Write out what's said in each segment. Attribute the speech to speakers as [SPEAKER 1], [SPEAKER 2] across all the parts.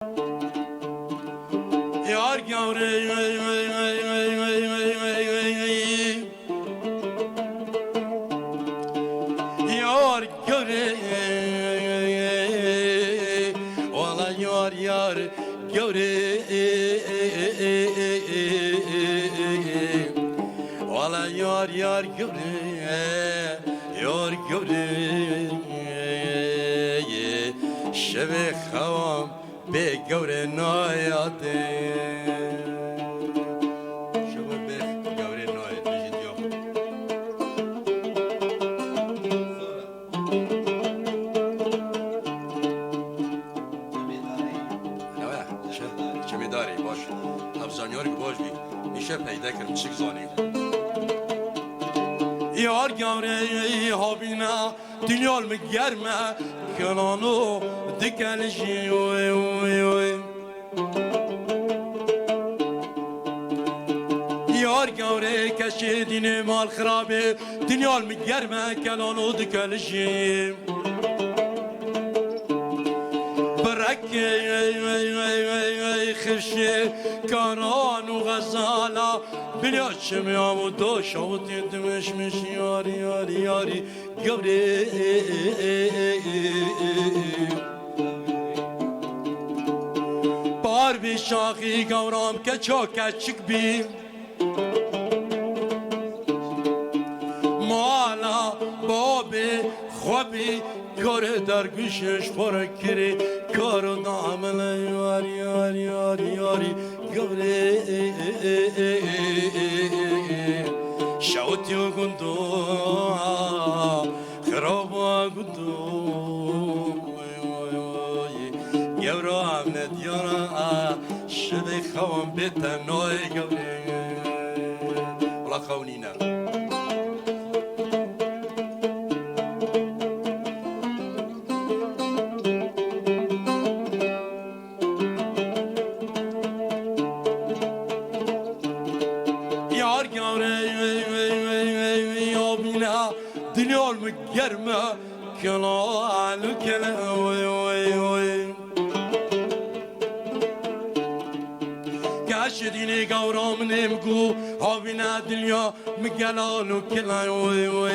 [SPEAKER 1] Yar gavre yar gavre Valla yar yar gavre Valla yar yar gavre Yar gavre Şeve xavam be gavre nayade Şeve be gavre nayade Jidiyor Çemedari baş Abzanyar ki baş bir Nişe peyda kırm çık zani Yar gavre habina Dünyal mı germe Kılanu dikelişi oy oy oy Yar gavre keşi dini mal khrabe Dünyal mı germe Kılanu dikelişi Bırakki خفشي كاران وغزالة بلياتشم يا مدوش عوضي مش ياري ياري ياري قبري بار بي شاقي قورام كچو كچك بي مالا بابي خوبي کار در گوشش پرکری کار نامل یاری یاری یاری یاری گوره شوتی و گندو خراب و گندو گورا امنت یارا شبه خوام بیتن نوی گوره ولا خونینا Dünyal mı germe Kelalu kela oy oy oy Kaşedini gavram nemgu Havina dünya mı kelalu kela oy oy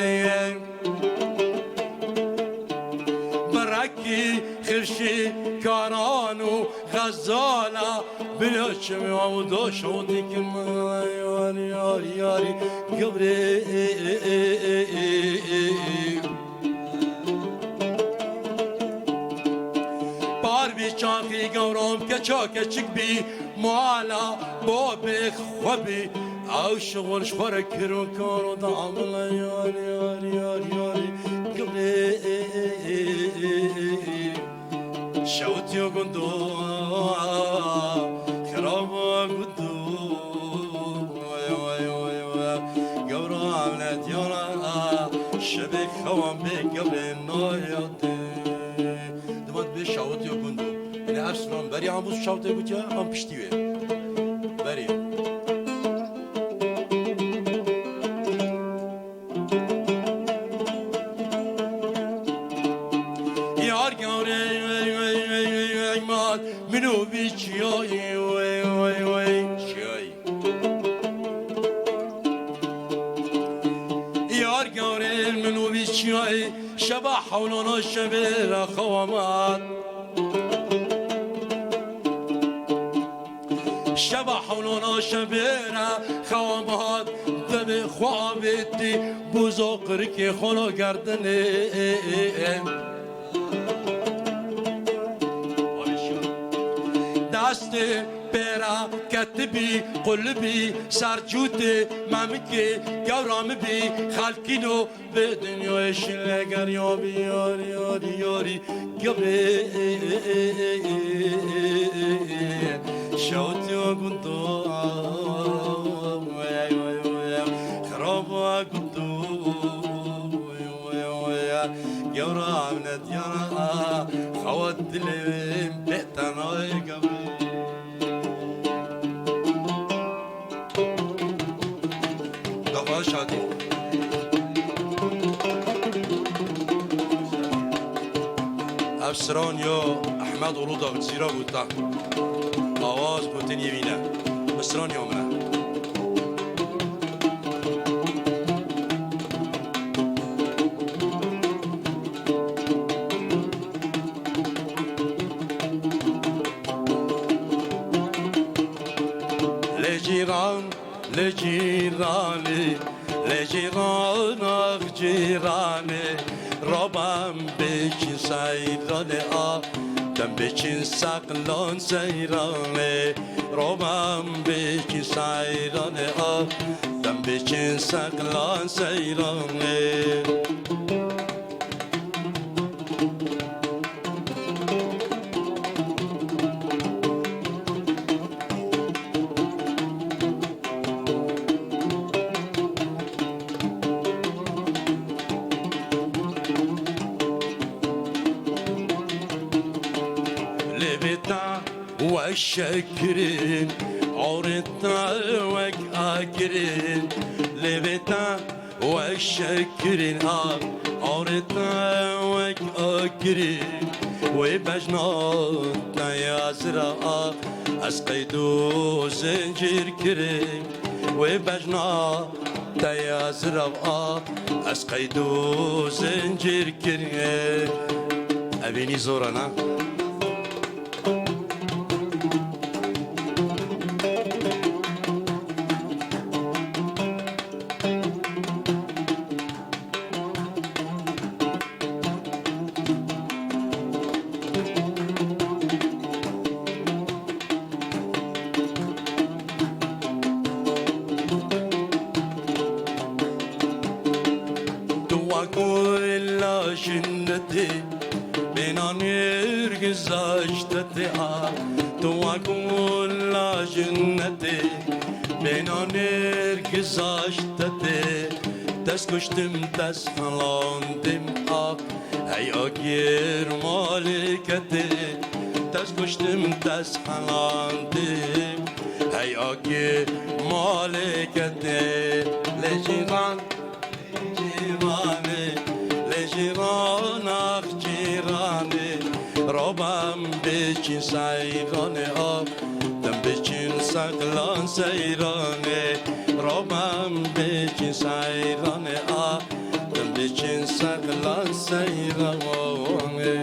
[SPEAKER 1] Bırakki khirşi karanu Gazala Bilaçım yavuda şodikim Yari yari yari Gavre Barbi çaki gavram Keça keçik bi Muala Bobi khwabi Av şغل şfara kirun karo da amla Yari yari yari yari Gavre شوتي وقندو خراب وقندو قبر عملت يورا شبك خوان بك قبر النايات دمت بي شوتي وقندو يعني أفسران بري عموز شوتي وقندو عم بشتيوه بري منو بيشياي وي وي وي شياي يار قارين منو بيشياي شبح حولنا الشبير خوامات شبح حولنا الشبير خوامات دبي خوابتي بوزاقرك خلا گردني دست برا کتبی قلبی سرجوت ممکی گورام بی خلقینو به دنیای شلگر یابی یاری یاری یاری گبره شوتی و گندو خراب و گندو گورام ندیانا خواد دلیم بهتنای گبره شادي أبسران يا أحمد محمد اولو داغ زیرا گوتا آواز گوتن یوینه مصران یامنه لجيران لجيراني لجيران اخ جيراني ربم بچین سیرانه دم بچین سقلان سیرانه ربم بچین سیرانه دم بچین سقلان سیرانه والشكرين عورتنا وك آكرين لبتا والشكرين عورتنا وك آكرين وبجناتنا يا زرقاء أسقيدو زنجير كريم وبجناتنا يا زرقاء أسقيدو زنجير كريم أبيني زورنا كل جنتي بنانير گذاشتتي تو كل جنتي بنانير گذاشتتي دست کشتم دست خلاندم هی آگیر مالکتي دست کشتم دست خلاندم هی آگیر مالکتي لجيران جيراني لجيران اخ جيراني ربم بچین سیرانه دم بچین سقلان سیرانه ربم بچین سیرانه دم بچین سقلان سیرانه